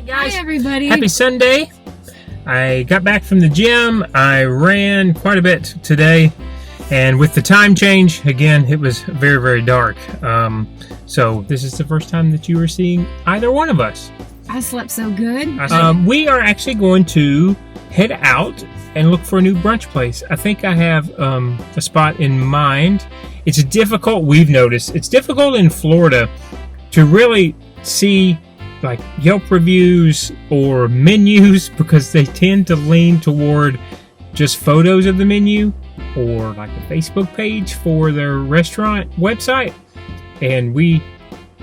Guys, hi everybody. Happy Sunday. I got back from the gym. I ran quite a bit today, and with the time change, again, it was very, very dark. So this is the first time that you are seeing either one of us. I slept so good. We are actually going to head out and look for a new brunch place. I think I have a spot in mind. It's difficult, we've noticed, it's difficult in Florida to really see like Yelp reviews or menus because they tend to lean toward just photos of the menu or like a Facebook page for their restaurant website. And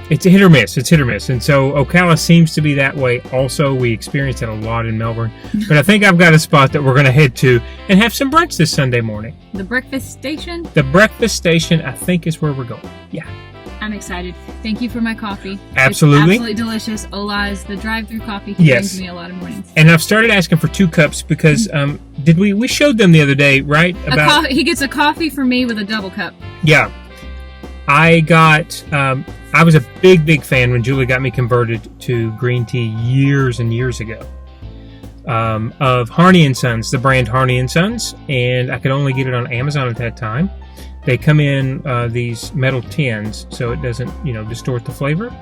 it's hit or miss. And so Ocala seems to be that way. Also, we experience it a lot in Melbourne. But I think I've got a spot that we're going to head to and have some brunch this Sunday morning. The breakfast station? The breakfast station, I think, is where we're going. Yeah. I'm excited. Thank you for my coffee. Absolutely. It's absolutely delicious. Ola's the drive-through coffee. He brings me a lot of mornings. And I've started asking for 2 cups because we showed them the other day, right? He gets a coffee for me with a double cup. Yeah. I was a big fan when Julie got me converted to green tea years and years ago. Of Harney & Sons, the brand Harney & Sons, and I could only get it on Amazon at that time. They come in these metal tins, so it doesn't, distort the flavor.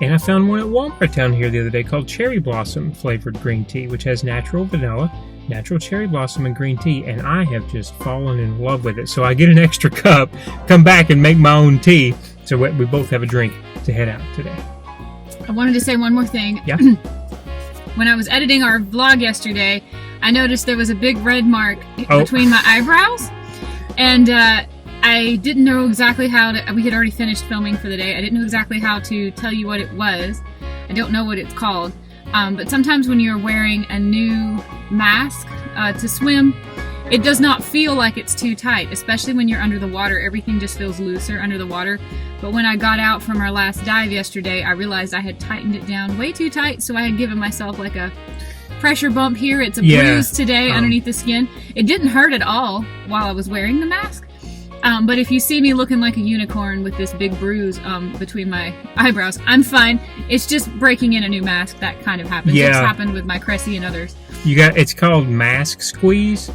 And I found one at Walmart down here the other day called Cherry Blossom flavored green tea, which has natural vanilla, natural cherry blossom, and green tea. And I have just fallen in love with it. So I get an extra cup, come back and make my own tea. So we both have a drink to head out today. I wanted to say one more thing. Yeah. When I was editing our vlog yesterday, I noticed there was a big red mark between my eyebrows. And I didn't know exactly how to... We had already finished filming for the day. I didn't know exactly how to tell you what it was. I don't know what it's called. But sometimes when you're wearing a new mask to swim, it does not feel like it's too tight, especially when you're under the water. Everything just feels looser under the water. But when I got out from our last dive yesterday, I realized I had tightened it down way too tight, so I had given myself like a pressure bump here. It's a bruise today underneath the skin. It didn't hurt at all while I was wearing the mask. But if you see me looking like a unicorn with this big bruise between my eyebrows, I'm fine. It's just breaking in a new mask. That kind of happens. Yeah. It's happened with my Cressy and others. It's called mask squeeze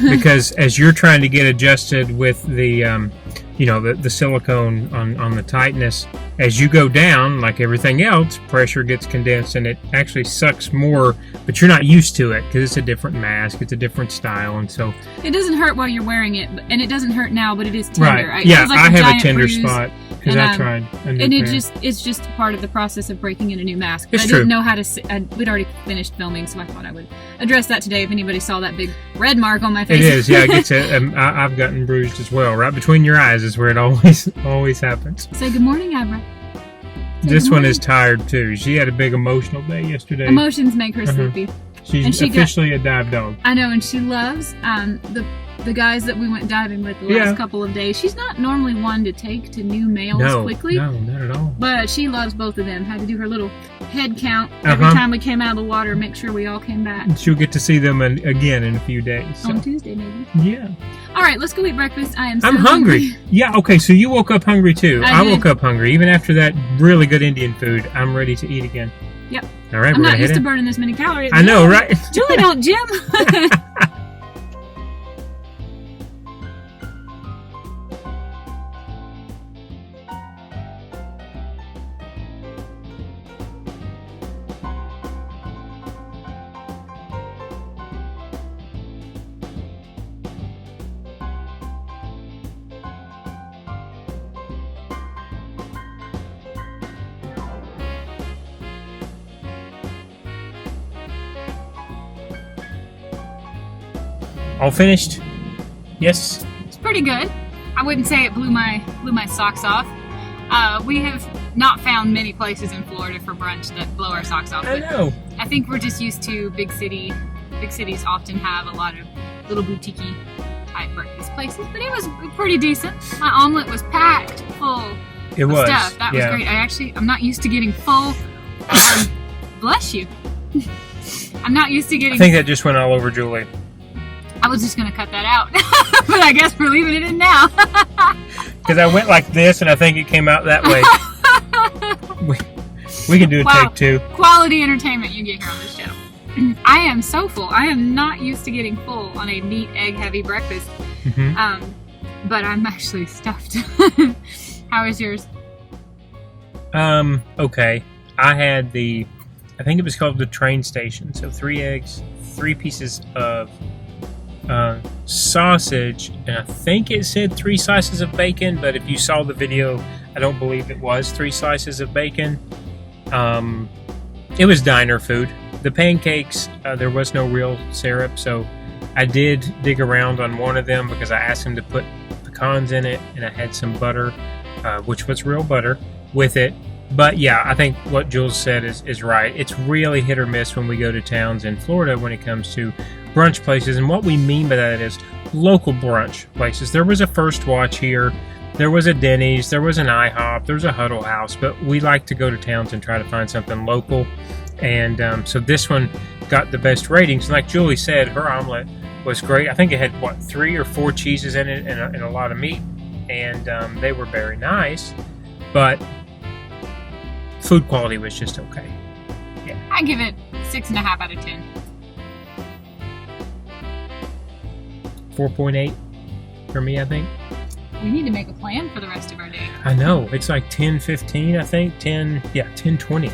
because as you're trying to get adjusted with the the silicone on the tightness, as you go down, like everything else, pressure gets condensed and it actually sucks more, but you're not used to it because it's a different mask, it's a different style, and so it doesn't hurt while you're wearing it, and it doesn't hurt now, but it is tender. Right. Yeah, I have a tender bruise, spot because I tried a new pair. It's just part of the process of breaking in a new mask. It's I true. didn't know how to. We'd already finished filming, so I thought I would address that today. If anybody saw that big red mark on my face, it is. Yeah, I've gotten bruised as well. Right between your eyes is where it always happens. Say good morning, Abra. This one is tired too. She had a big emotional day yesterday. Emotions make her sleepy. She's officially a dive dog. I know, and she loves the guys that we went diving with the last couple of days. She's not normally one to take to new males quickly. No, not at all. But she loves both of them. Had to do her little head count every time we came out of the water, make sure we all came back. She'll get to see them again in a few days. So. On Tuesday, maybe. Yeah. All right, let's go eat breakfast. I'm hungry. Yeah, okay, so you woke up hungry too. I woke up hungry. Even after that really good Indian food, I'm ready to eat again. Yep. All right, I'm not used to burning this many calories. I know, right? Julie, don't gym. All finished? Yes. It's pretty good. I wouldn't say it blew my socks off. We have not found many places in Florida for brunch that blow our socks off. I know. I think we're just used to big cities often have a lot of little boutique type breakfast places, but it was pretty decent. My omelet was packed full of stuff. That was great. I'm not used to getting full. Bless you. I'm not used to getting... I think that just went all over Julie. I was just going to cut that out, but I guess we're leaving it in now. Because I went like this, and I think it came out that way. We can do a Wow. take two. Quality entertainment you get here on this channel. I am so full. I am not used to getting full on a meat, egg heavy breakfast. Mm-hmm. But I'm actually stuffed. How is yours? Okay. I had I think it was called the train station. So 3 eggs, 3 pieces of sausage, and I think it said 3 slices of bacon, but if you saw the video, I don't believe it was 3 slices of bacon. It was diner food. The pancakes, there was no real syrup, so I did dig around on one of them because I asked him to put pecans in it, and I had some butter, which was real butter, with it. But yeah, I think what Jules said is right. It's really hit or miss when we go to towns in Florida when it comes to brunch places. And what we mean by that is local brunch places. There was a First Watch here. There was a Denny's. There was an IHOP. There's a Huddle House. But we like to go to towns and try to find something local. And so this one got the best ratings. And like Julie said, her omelet was great. I think it had, 3 or 4 cheeses in it and a lot of meat. And they were very nice. But food quality was just okay. Yeah. I give it 6.5 out of 10. 4.8 for me, I think. We need to make a plan for the rest of our day. I know. It's like 10:15, I think. 10:20.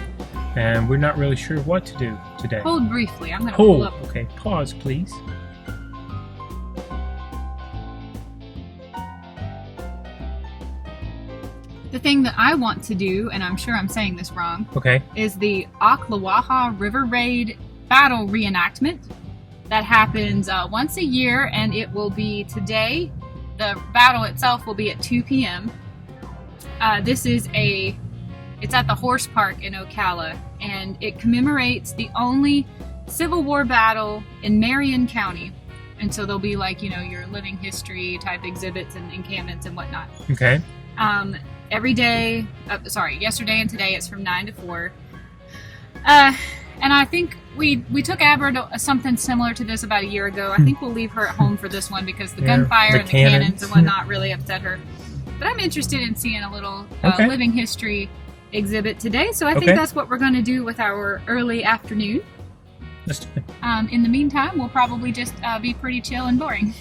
And we're not really sure what to do today. Hold briefly. I'm going to pull up. Okay. Pause, please. The thing that I want to do, and I'm sure I'm saying this wrong, Okay. is the Ocala River Raid battle reenactment that happens once a year, and it will be today. The battle itself will be at 2 p.m. It's at the Horse Park in Ocala, and it commemorates the only Civil War battle in Marion County. And so there'll be your living history type exhibits and encampments and whatnot. Okay. Every day, yesterday and today, it's from 9 to 4. And I think we took Abra to something similar to this about a year ago. I think we'll leave her at home for this one because the gunfire and the cannons and whatnot really upset her. But I'm interested in seeing a little living history exhibit today. So I think that's what we're going to do with our early afternoon. Let's do it. In the meantime, we'll probably just be pretty chill and boring.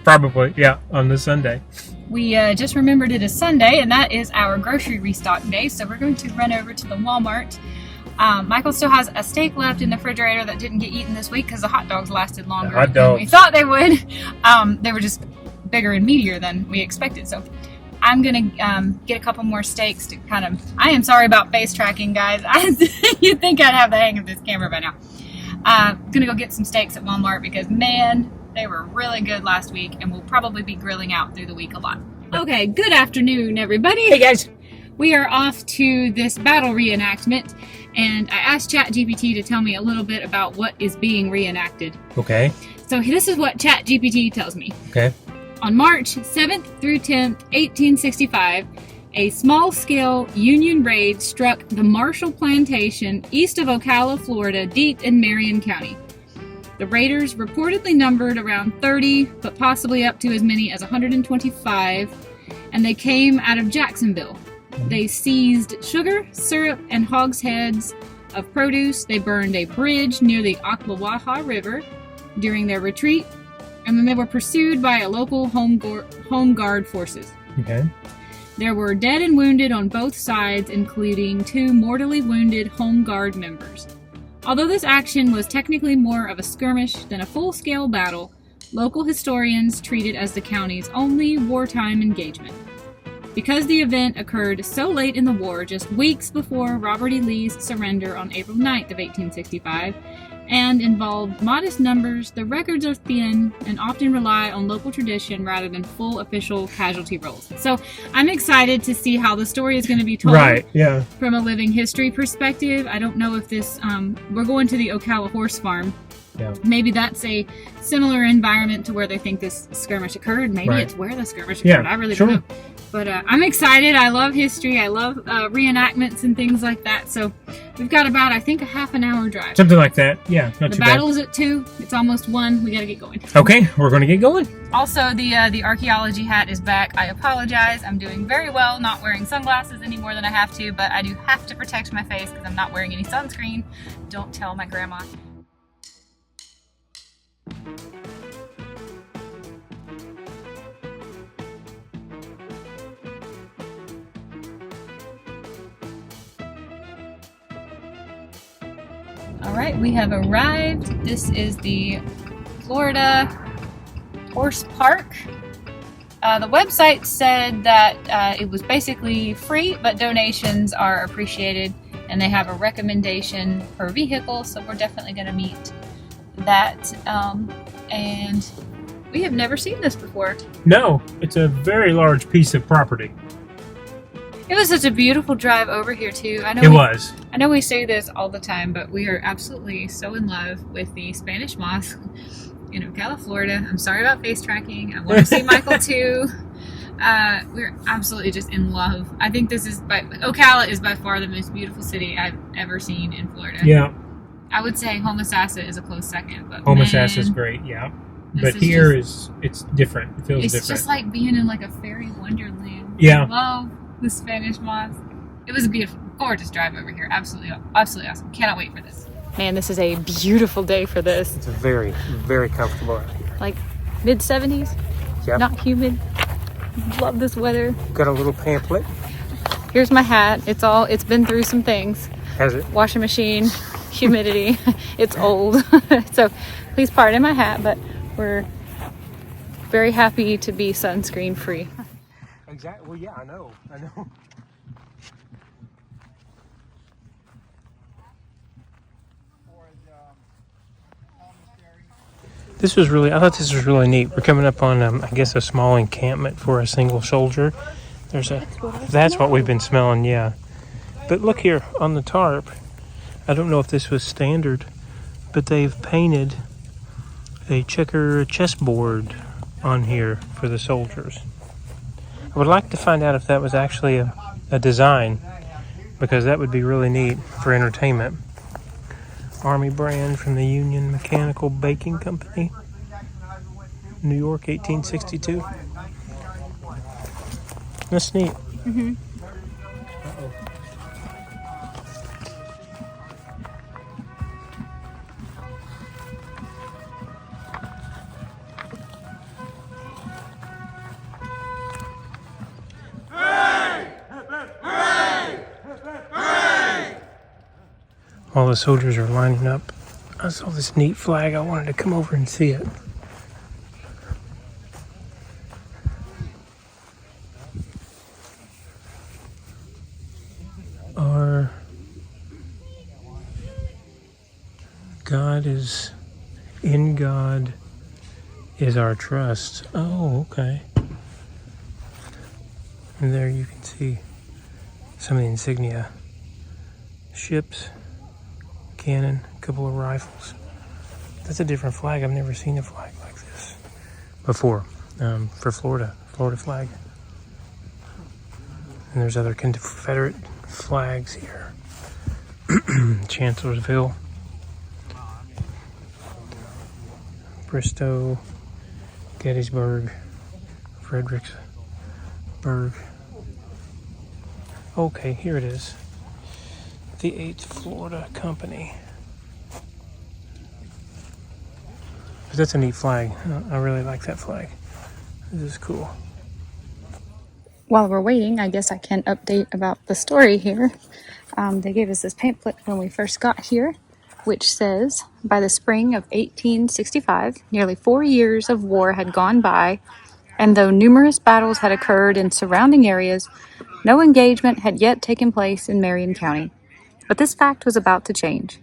Probably, yeah, on the Sunday. We just remembered it is Sunday, and that is our grocery restock day, so we're going to run over to the Walmart. Michael still has a steak left in the refrigerator that didn't get eaten this week because the hot dogs lasted longer than we thought they would. They were just bigger and meatier than we expected, so I'm going to get a couple more steaks to I am sorry about face tracking, guys. You'd think I'd have the hang of this camera by now. Going to go get some steaks at Walmart because, man, they were really good last week, and we'll probably be grilling out through the week a lot. Okay, good afternoon, everybody. Hey, guys. We are off to this battle reenactment, and I asked ChatGPT to tell me a little bit about what is being reenacted. Okay. So this is what ChatGPT tells me. Okay. On March 7th through 10th, 1865, a small-scale Union raid struck the Marshall Plantation east of Ocala, Florida, deep in Marion County. The raiders reportedly numbered around 30, but possibly up to as many as 125, and they came out of Jacksonville. They seized sugar, syrup, and hogsheads of produce. They burned a bridge near the Ocala River during their retreat, and then they were pursued by a local home guard forces. Okay. There were dead and wounded on both sides, including 2 mortally wounded home guard members. Although this action was technically more of a skirmish than a full-scale battle, local historians treat it as the county's only wartime engagement. Because the event occurred so late in the war, just weeks before Robert E. Lee's surrender on April 9th of 1865, and involved modest numbers, the records are thin and often rely on local tradition rather than full official casualty rolls. So I'm excited to see how the story is going to be told. Right, yeah. From a living history perspective. I don't know if this, we're going to the Ocala Horse Farm Yeah. Maybe that's a similar environment to where they think this skirmish occurred. Maybe Right. it's where the skirmish Yeah, occurred. I really sure. don't know. But I'm excited. I love history. I love reenactments and things like that. So we've got about, I think, a half an hour drive. Something like that. Yeah, not The too battle's at 2. It's almost 1. We got to get going. Okay, we're going to get going. Also, the archaeology hat is back. I apologize. I'm doing very well not wearing sunglasses any more than I have to, but I do have to protect my face because I'm not wearing any sunscreen. Don't tell my grandma. All right, we have arrived. This is the Florida Horse Park. The website said that it was basically free, but donations are appreciated, and they have a recommendation per vehicle, so we're definitely going to meet that. And we have never seen this before. No, it's a very large piece of property. It was such a beautiful drive over here too. I know we say this all the time, but we are absolutely so in love with the Spanish Moss in Ocala, Florida. I'm sorry about face tracking. I want to see Michael too. We're absolutely just in love. I think Ocala is by far the most beautiful city I've ever seen in Florida. Yeah. I would say Homosassa is a close second, but Homosassa is great, yeah. But here it's different. It feels different. It's just like being in like a fairy wonderland. Yeah. I love the Spanish Moss. It was a beautiful, gorgeous drive over here. Absolutely awesome. Cannot wait for this. Man, this is a beautiful day for this. It's a very, very comfortable out here. Like mid-70s. Yep. Not humid. Love this weather. Got a little pamphlet. Here's my hat. It's been through some things. Has it? Washing machine, humidity. It's old. So please pardon my hat, but we're very happy to be sunscreen free. Exactly. Well, yeah, I know. I thought this was really neat. We're coming up on, I guess, a small encampment for a single soldier. That's what we've been smelling, yeah. But look here on the tarp. I don't know if this was standard, but they've painted a checker chessboard on here for the soldiers. I would like to find out if that was actually a design, because that would be really neat for entertainment. Army brand from the Union Mechanical Baking Company, New York, 1862. That's neat. Mm-hmm. While the soldiers are lining up, I saw this neat flag. I wanted to come over and see it. Our God is in God is our trust. Oh, okay. And there you can see some of the insignia. Ships, cannon, a couple of rifles. That's a different flag. I've never seen a flag like this before. For Florida flag. And there's other Confederate flags here. Chancellorsville, Bristow, Gettysburg, Fredericksburg. Okay, here it is. The 8th Florida Company. But that's a neat flag. I really like that flag. This is cool. While we're waiting, I guess I can update about the story here. They gave us this pamphlet when we first got here, which says, by the spring of 1865, nearly 4 years of war had gone by, and though numerous battles had occurred in surrounding areas, no engagement had yet taken place in Marion County. But this fact was about to change.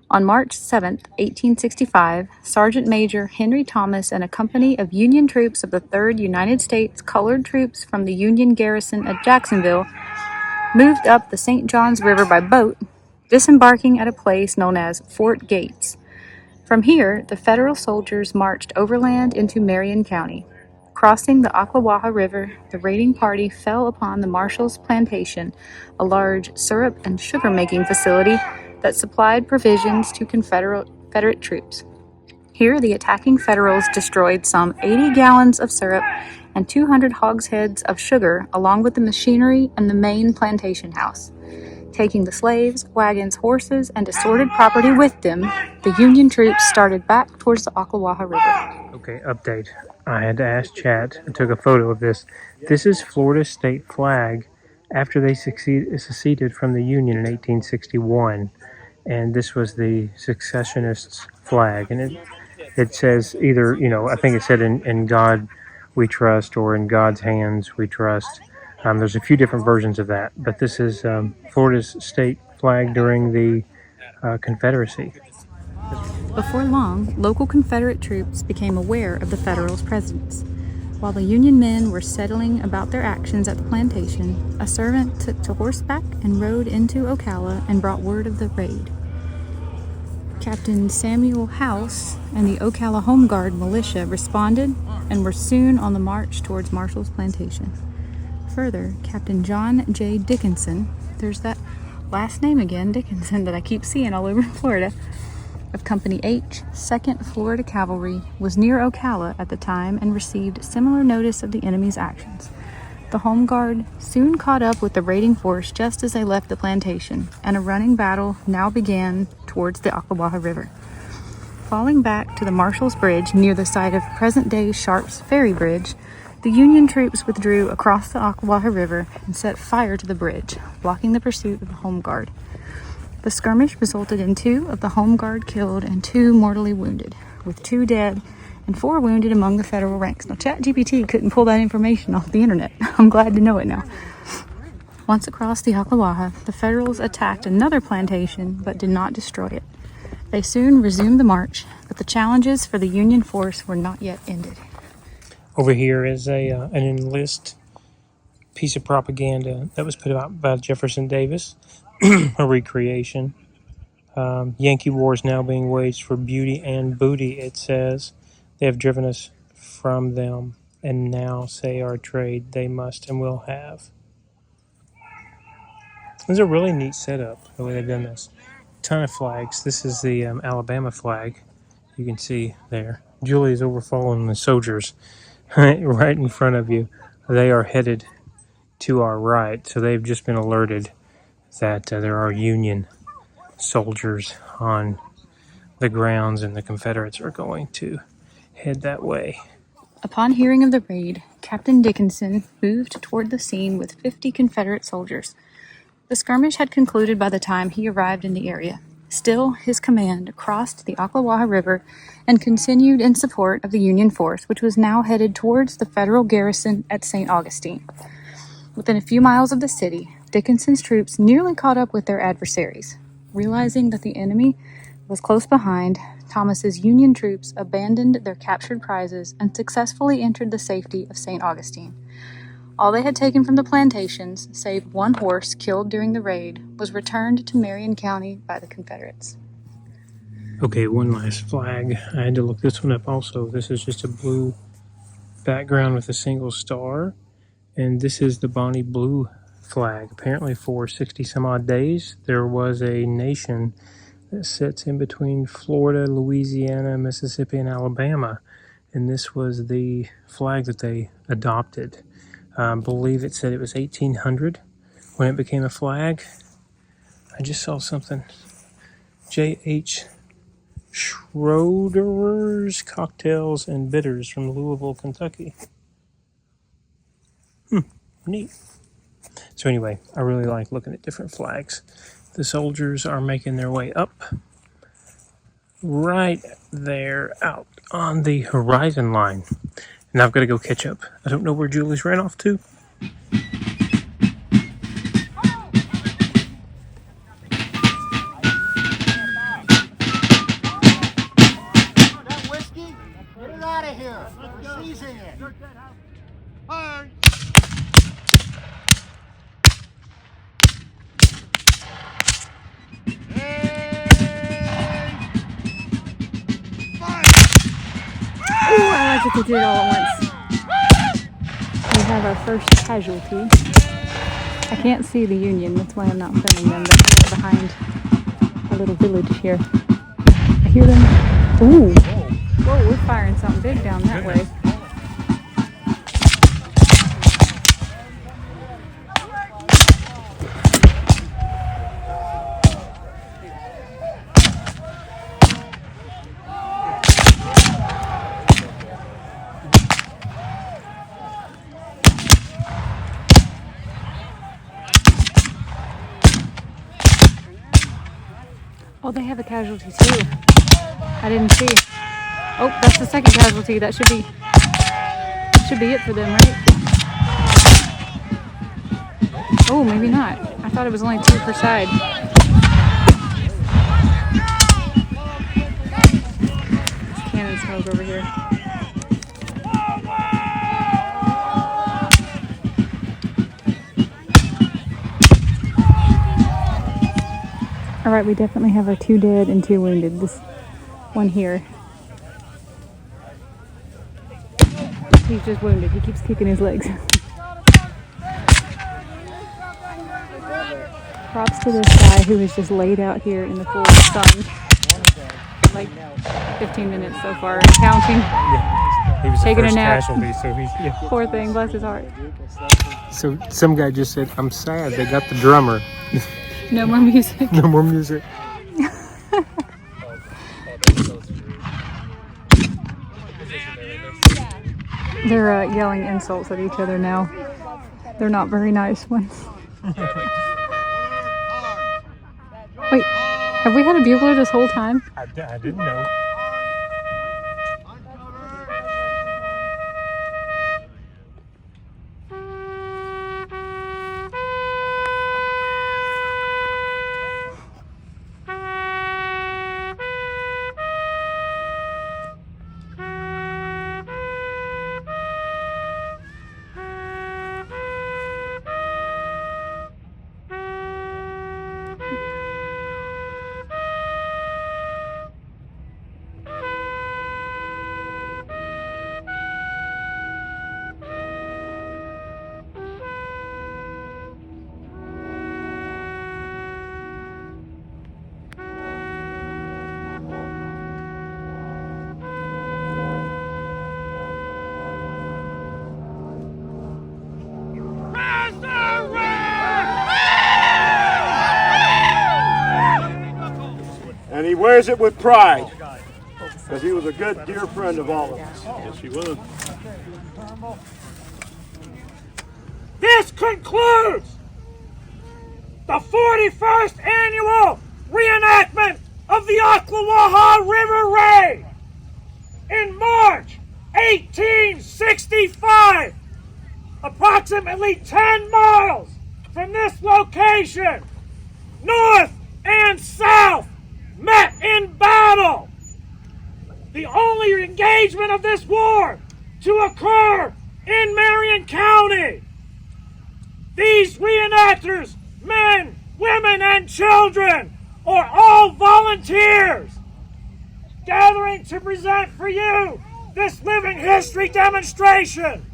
On March 7, 1865, Sergeant Major Henry Thomas and a company of Union troops of the 3rd United States Colored Troops from the Union garrison at Jacksonville moved up the St. Johns River by boat, disembarking at a place known as Fort Gates. From here, the Federal soldiers marched overland into Marion County. Crossing the Ocala River, the raiding party fell upon the Marshall's Plantation, a large syrup and sugar-making facility that supplied provisions to Confederate troops. Here, the attacking Federals destroyed some 80 gallons of syrup and 200 hogsheads of sugar, along with the machinery and the main plantation house. Taking the slaves, wagons, horses, and assorted property with them, the Union troops started back towards the Ocala River. Okay, update. I had to ask Chat. I took a photo of this. This is Florida's state flag after they seceded from the Union in 1861. And this was the secessionists' flag. And it says either, I think it said in God we trust or in God's hands we trust. There's a few different versions of that. But this is Florida's state flag during the Confederacy. Before long, local Confederate troops became aware of the Federals' presence. While the Union men were settling about their actions at the plantation, a servant took to horseback and rode into Ocala and brought word of the raid. Captain Samuel House and the Ocala Home Guard militia responded and were soon on the march towards Marshall's plantation. Further, Captain John J. Dickinson, there's that last name again, Dickinson, that I keep seeing all over Florida, of Company H, 2nd Florida Cavalry, was near Ocala at the time and received similar notice of the enemy's actions. The Home Guard soon caught up with the raiding force just as they left the plantation, and a running battle now began towards the Ocala River. Falling back to the Marshall's Bridge near the site of present-day Sharp's Ferry Bridge, the Union troops withdrew across the Ocala River and set fire to the bridge, blocking the pursuit of the Home Guard. The skirmish resulted in 2 of the Home Guard killed and 2 mortally wounded, with 2 dead and 4 wounded among the Federal ranks. Now, ChatGPT couldn't pull that information off the internet. I'm glad to know it now. Once across the Ocala, the Federals attacked another plantation but did not destroy it. They soon resumed the march, but the challenges for the Union force were not yet ended. Over here is an enlist piece of propaganda that was put out by Jefferson Davis, a recreation. Yankee war is now being waged for beauty and booty, it says. They have driven us from them, and now say our trade they must and will have. This is a really neat setup, the way they've done this. Ton of flags. This is the Alabama flag. You can see there. Julie is over following the soldiers right in front of you. They are headed to our right, so they've just been alerted that there are Union soldiers on the grounds and the Confederates are going to head that way. Upon hearing of the raid, Captain Dickinson moved toward the scene with 50 Confederate soldiers. The skirmish had concluded by the time he arrived in the area. Still, his command crossed the Ocala River and continued in support of the Union force, which was now headed towards the Federal garrison at St. Augustine. Within a few miles of the city, Dickinson's troops nearly caught up with their adversaries. Realizing that the enemy was close behind, Thomas's Union troops abandoned their captured prizes and successfully entered the safety of St. Augustine. All they had taken from the plantations, save 1 horse killed during the raid, was returned to Marion County by the Confederates. Okay, one last flag. I had to look this one up also. This is just a blue background with a single star. And this is the Bonnie Blue flag. Apparently for 60 some odd days, there was a nation that sits in between Florida, Louisiana, Mississippi, and Alabama. And this was the flag that they adopted. I believe it said it was 1800 when it became a flag. I just saw something. J.H. Schroeder's Cocktails and Bitters from Louisville, Kentucky. Neat. So anyway, I really like looking at different flags. The soldiers are making their way up right there out on the horizon line. And I've got to go catch up. I don't know where Julie's ran off to. That whiskey? Get it out of here. We're seizing it. Fire. that they did it all at once. We have our first casualty. I can't see the Union, that's why I'm not filming them, but they're behind a little village here. I hear them. Ooh! Whoa, we're firing something big down that way. Oh, they have a casualty too. I didn't see. Oh, that's the second casualty. That should be it for them, right? Oh, maybe not. I thought it was only 2 per side. There's cannon smoke over here. Alright, we definitely have our 2 dead and 2 wounded. This one here. He's just wounded. He keeps kicking his legs. Props to this guy who has just laid out here in the full sun. Like 15 minutes so far and counting. Yeah, he was Taking the first a nap. casualty, so he's Poor thing, bless his heart. So some guy just said, "I'm sad they got the drummer." No more music. No more music. They're yelling insults at each other now. They're not very nice ones. Wait, have we had a bugler this whole time? I didn't know. And he wears it with pride, because he was a good, dear friend of all of us. Yes, he was. This concludes the 41st annual reenactment of the Ocala River Raid. In March 1865, approximately 10 miles from this location, north and south met in battle. The only engagement of this war to occur in Marion County. These reenactors, men, women, and children, are all volunteers, gathering to present for you this living history demonstration.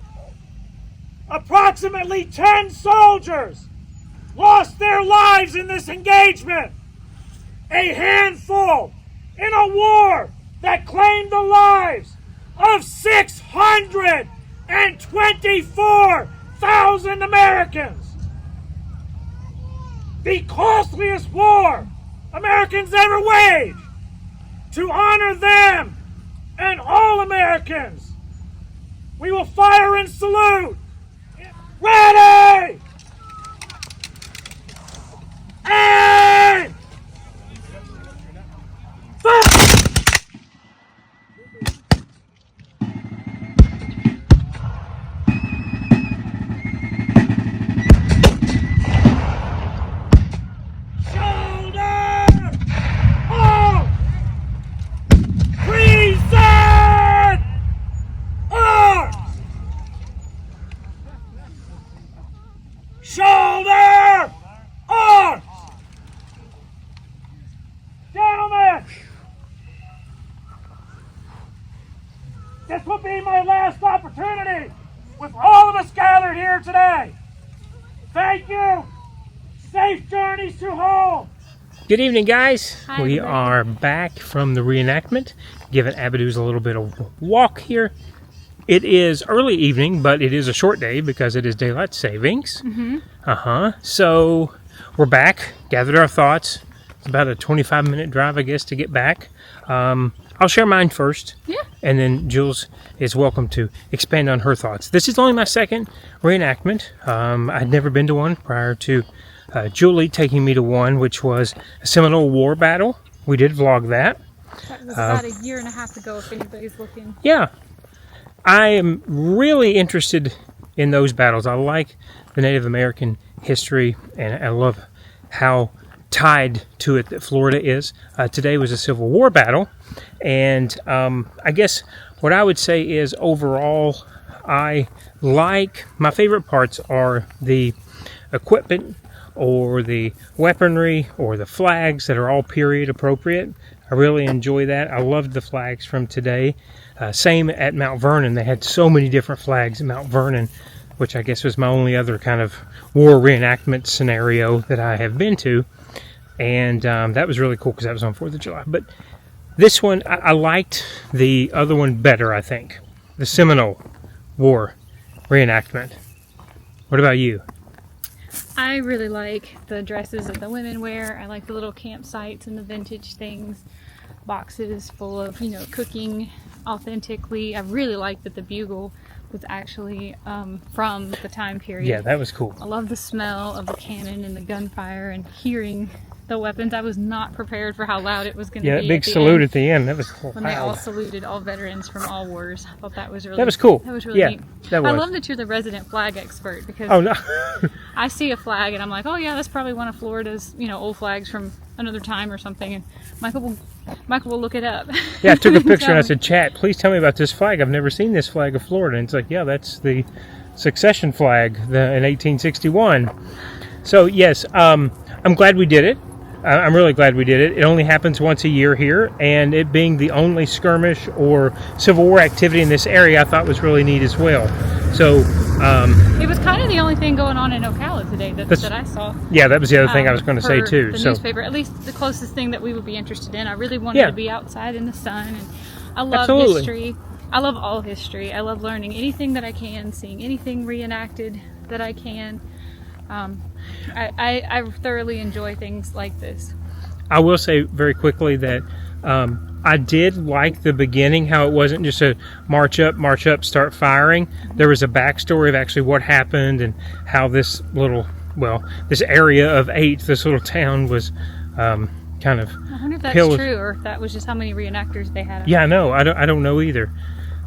Approximately 10 soldiers lost their lives in this engagement. A handful in a war that claimed the lives of 624,000 Americans. The costliest war Americans ever waged. To honor them and all Americans, we will fire and salute. Ready! Aim! Fire! Shoulder! Arms! this will be my last opportunity with all of us gathered here today. Thank you. Safe journeys to home. Good evening, guys. Hi, we everybody. are back from the reenactment, giving Abadoos a little bit of a walk here. It is early evening, but it is a short day because it is daylight savings. So we're back, gathered our thoughts. It's about a 25-minute drive, I guess, to get back. I'll share mine first. Yeah. And then Jules is welcome to expand on her thoughts. This is only my second reenactment. I'd never been to one prior to Julie taking me to one, which was a Seminole War battle. We did vlog that. That was about a year and a half ago, if anybody's looking. Yeah. I am really interested in those battles. I like the Native American history, and I love how tied to it that Florida is. Today was a Civil War battle, and I guess what I would say is overall, my favorite parts are the equipment or the weaponry or the flags that are all period appropriate. I really enjoy that. I loved the flags from today. Same at Mount Vernon. They had so many different flags at Mount Vernon, which I guess was my only other kind of war reenactment scenario that I have been to. And that was really cool because that was on 4th of July. But this one, I liked the other one better, I think. The Seminole War reenactment. What about you? I really like the dresses that the women wear. I like the little campsites and the vintage things. Boxes full of, cooking authentically. I really like that the bugle was actually from the time period. Yeah, that was cool. I love the smell of the cannon and the gunfire and hearing the weapons. I was not prepared for how loud it was going to be. Yeah, that big at the salute end, at the end. That was cool. when they all saluted all veterans from all wars. I thought that was really That was cool. That was really Yeah, neat. that was. I love that you're the resident flag expert because Oh, no. I see a flag and I'm like, oh yeah, that's probably one of Florida's, old flags from another time or something. And Michael will look it up. Yeah, I took a picture and I Tell me. said, chat, please tell me about this flag. I've never seen this flag of Florida. And it's like, yeah, that's the succession flag in 1861. So, yes, I'm glad we did it. I'm really glad we did it. It only happens once a year here, and it being the only skirmish or Civil War activity in this area, I thought was really neat as well. So, It was kind of the only thing going on in Ocala today that I saw. yeah, that was the other thing I was going to say for too. The So, newspaper, at least the closest thing that we would be interested in. I really wanted to be outside in the sun, and I love Absolutely. history. I love all history. I love learning anything that I can, seeing anything reenacted that I can. I thoroughly enjoy things like this. I will say very quickly that I did like the beginning, how it wasn't just a march up, start firing. There was a backstory of actually what happened and how this this area of 8, this little town was kind of. I wonder if that's Hill- true or if that was just how many reenactors they had. Yeah, I know. I don't know either.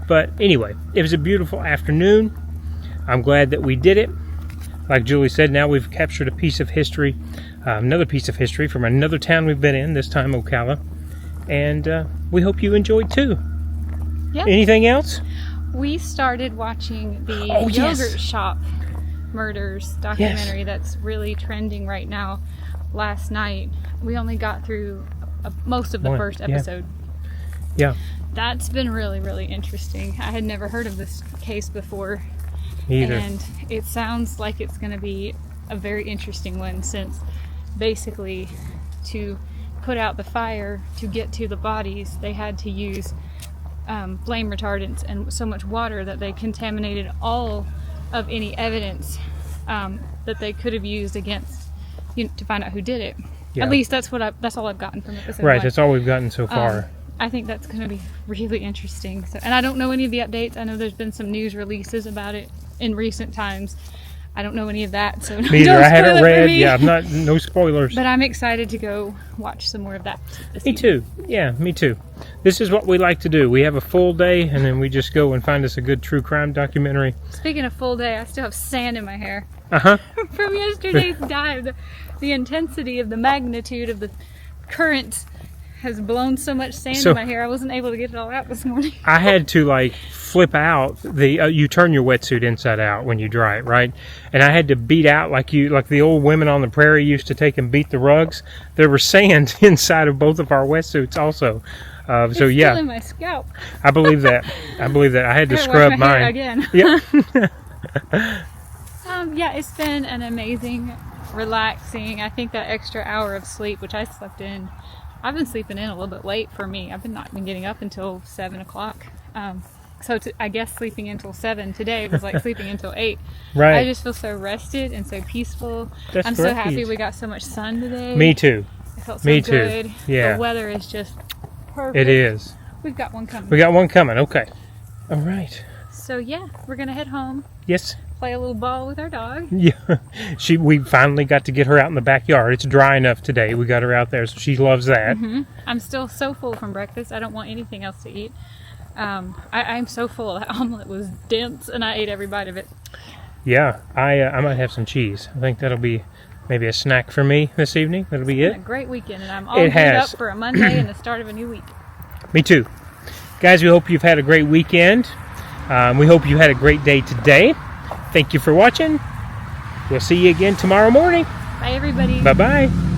But anyway, it was a beautiful afternoon. I'm glad that we did it. Like Julie said, now we've captured a piece of history, another piece of history from another town we've been in, this time Ocala. And we hope you enjoyed too. Yeah. Anything else? We started watching the yes. yogurt shop murders documentary that's really trending right now. Last night, we only got through most of the One, first yeah. episode. Yeah, That's been really, really interesting. I had never heard of this case before. either. And it sounds like it's going to be a very interesting one, since basically to put out the fire to get to the bodies, they had to use flame retardants and so much water that they contaminated all of any evidence that they could have used against to find out who did it. Yeah. At least that's all I've gotten from episode Right, 1. that's all we've gotten so far. I think that's going to be really interesting. So, and I don't know any of the updates. I know there's been some news releases about it in recent times. I don't know any of that, so Me either. don't I spoil haven't it for read. me. Yeah, I'm not. No spoilers. But I'm excited to go watch some more of that. this Me evening. too. Yeah, me too. This is what we like to do. We have a full day, and then we just go and find us a good true crime documentary. Speaking of full day, I still have sand in my hair Uh-huh. from yesterday's dive. The intensity of the magnitude of the current has blown so much sand So- in my hair. I wasn't able to get it all out this morning. I had to flip out the you turn your wetsuit inside out when you dry it, right? And I had to beat out like the old women on the prairie used to take and beat the rugs. There was sand inside of both of our wetsuits also. So it's yeah, still in my scalp. I believe that. I believe that. I had to Wash scrub my hair mine again. Yep. Yeah, it's been an amazing, relaxing. I think that extra hour of sleep, which I slept in, I've been sleeping in a little bit late for me. I've not been getting up until 7 o'clock. So I guess sleeping until 7 today was like sleeping until 8. Right. I just feel so rested and so peaceful. That's I'm so great. happy we got so much sun today. Me too. It felt so Me too. good. Yeah. The weather is just perfect. It is. We've got one coming. We got one coming. Okay. All right. So yeah, we're gonna head home, Yes. play a little ball with our dog. Yeah. We finally got to get her out in the backyard. It's dry enough today. We got her out there, so she loves that. I'm still so full from breakfast. I don't want anything else to eat. I'm so full. That omelet was dense, and I ate every bite of it. Yeah. I might have some cheese. I think that'll be maybe a snack for me this evening. That'll be It's it. been a great weekend, and I'm all It geared has. up for a Monday and the start of a new week. Me too. Guys, we hope you've had a great weekend. We hope you had a great day today. Thank you for watching. We'll see you again tomorrow morning. Bye, everybody. Bye-bye.